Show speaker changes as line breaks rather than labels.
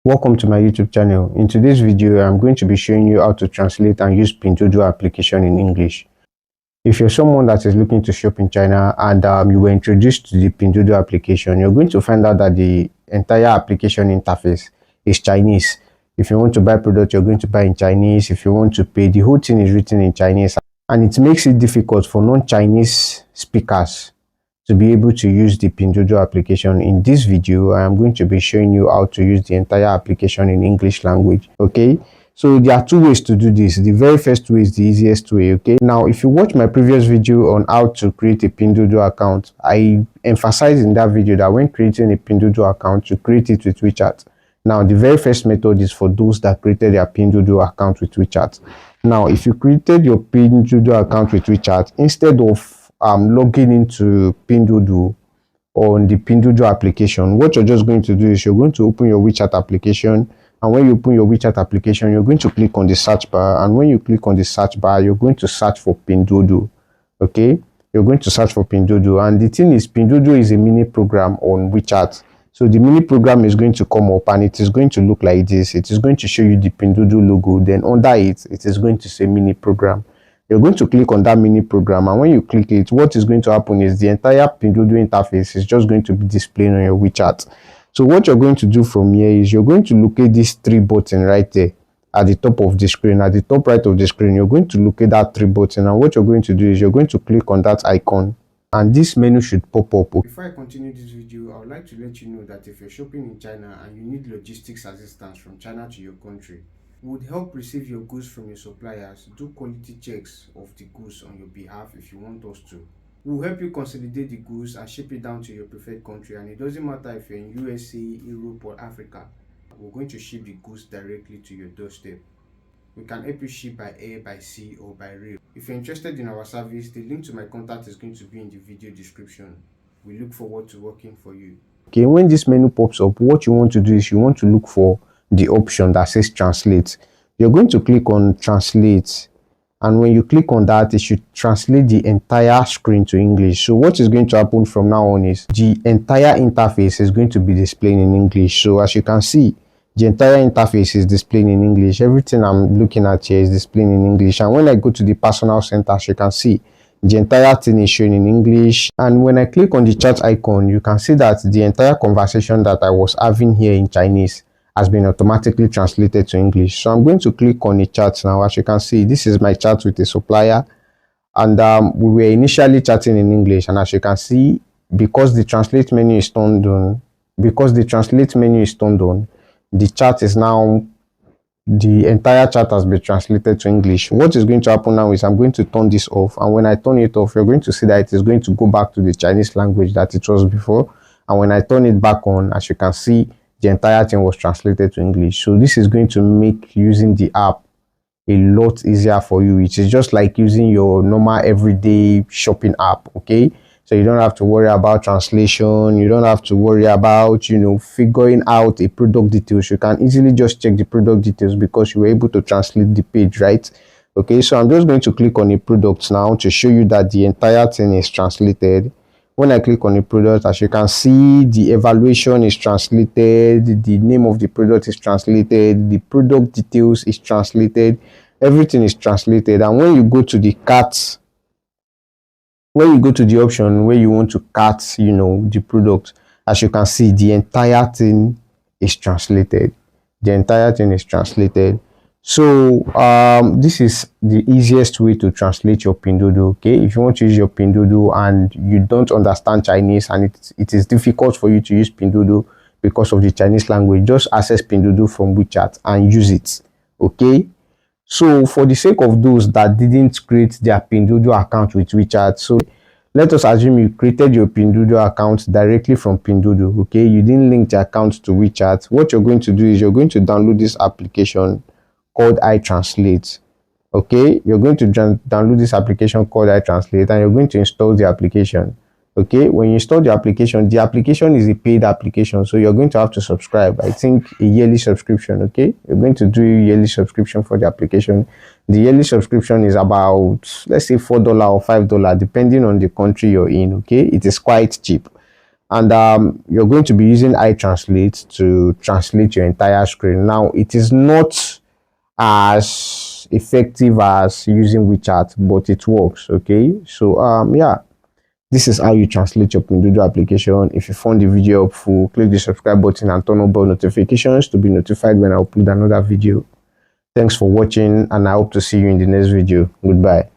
Welcome to my YouTube channel. In today's video, I'm going to be showing you how to translate and use Pinduoduo application in English. If you're someone that is looking to shop in China and you were introduced to the Pinduoduo application, you're going to find out that the entire application interface is Chinese. If you want to buy product, you're going to buy in Chinese. If you want to pay, the whole thing is written in Chinese, and it makes it difficult for non-Chinese speakers to be able to use the Pinduoduo application. In this video, I am going to be showing you how to use the entire application in English language. Okay, so there are two ways to do this. The very first way is the easiest way. Okay, now if you watch my previous video on how to create a Pinduoduo account, I emphasized in that video that when creating a Pinduoduo account, you create it with WeChat. Now the very first method is for those that created their Pinduoduo account with WeChat. Now if you created your Pinduoduo account with WeChat, instead of logging into Pinduoduo on the Pinduoduo application, what you're just going to do is you're going to open your WeChat application, and when you open your WeChat application, you're going to click on the search bar, and when you click on the search bar, you're going to search for Pinduoduo. Okay, you're going to search for Pinduoduo, and the thing is, Pinduoduo is a mini program on WeChat. So the mini program is going to come up and it is going to look like this. It is going to show you the Pinduoduo logo, then under it is going to say mini program. You're going to click on that mini program, and when you click it, what is going to happen is the entire Pinduoduo interface is just going to be displayed on your WeChat. So what you're going to do from here is you're going to locate this three button right there at the top of the screen. At the top right of the screen, you're going to locate that three button, and what you're going to do is you're going to click on that icon, and this menu should pop up.
Before I continue this video, I would like to let you know that if you're shopping in China and you need logistics assistance from China to your country, we would help receive your goods from your suppliers, do quality checks of the goods on your behalf if you want us to. We'll help you consolidate the goods and ship it down to your preferred country, and it doesn't matter if you're in USA, Europe or Africa. We're going to ship the goods directly to your doorstep. We can help you ship by air, by sea or by rail. If you're interested in our service, the link to my contact is going to be in the video description. We look forward to working for you.
Okay, when this menu pops up, what you want to do is you want to look for the option that says translate. You're going to click on translate, and when you click on that, it should translate the entire screen to English. So what is going to happen from now on is the entire interface is going to be displayed in English. So as you can see, the entire interface is displayed in English. Everything I'm looking at here is displayed in English, and when I go to the personal center, as you can see, the entire thing is shown in English. And when I click on the chat icon, you can see that the entire conversation that I was having here in Chinese has been automatically translated to English. So I'm going to click on the chat now. As you can see, this is my chat with a supplier, and we were initially chatting in English, and as you can see, because the translate menu is turned on, the chat is now, the entire chat has been translated to English. What is going to happen now is I'm going to turn this off, and when I turn it off, you're going to see that it is going to go back to the Chinese language that it was before. And when I turn it back on, as you can see, the entire thing was translated to English. So this is going to make using the app a lot easier for you. It is just like using your normal everyday shopping app. Okay, so you don't have to worry about translation, you don't have to worry about figuring out a product details. You can easily just check the product details because you were able to translate the page, right? Okay, so I'm just going to click on a product now to show you that the entire thing is translated. When I click on the product, as you can see, the evaluation is translated, the name of the product is translated, the product details is translated, everything is translated. And when you go to the cart, when you go to the option where you want to cart the product, as you can see, the entire thing is translated. So this is the easiest way to translate your Pinduoduo. Okay, if you want to use your Pinduoduo and you don't understand Chinese and it is difficult for you to use Pinduoduo because of the Chinese language, just access Pinduoduo from WeChat and use it. Okay, so for the sake of those that didn't create their Pinduoduo account with WeChat, so let us assume you created your Pinduoduo account directly from Pinduoduo. Okay, you didn't link the account to WeChat. What you're going to do is you're going to download this application called iTranslate. Okay, you're going to download this application called iTranslate, and you're going to install the application. Okay, when you install the application is a paid application, so you're going to have to subscribe. I think a yearly subscription. Okay, you're going to do a yearly subscription for the application. The yearly subscription is about, let's say, $4 or $5, depending on the country you're in. Okay, it is quite cheap. and you're going to be using iTranslate to translate your entire screen. Now, it is not as effective as using WeChat, but it works. Okay, so yeah, this is how you translate your Pinduoduo application. If you found the video helpful, click the subscribe button and turn on bell notifications to be notified when I upload another video. Thanks for watching, and I hope to see you in the next video. Goodbye.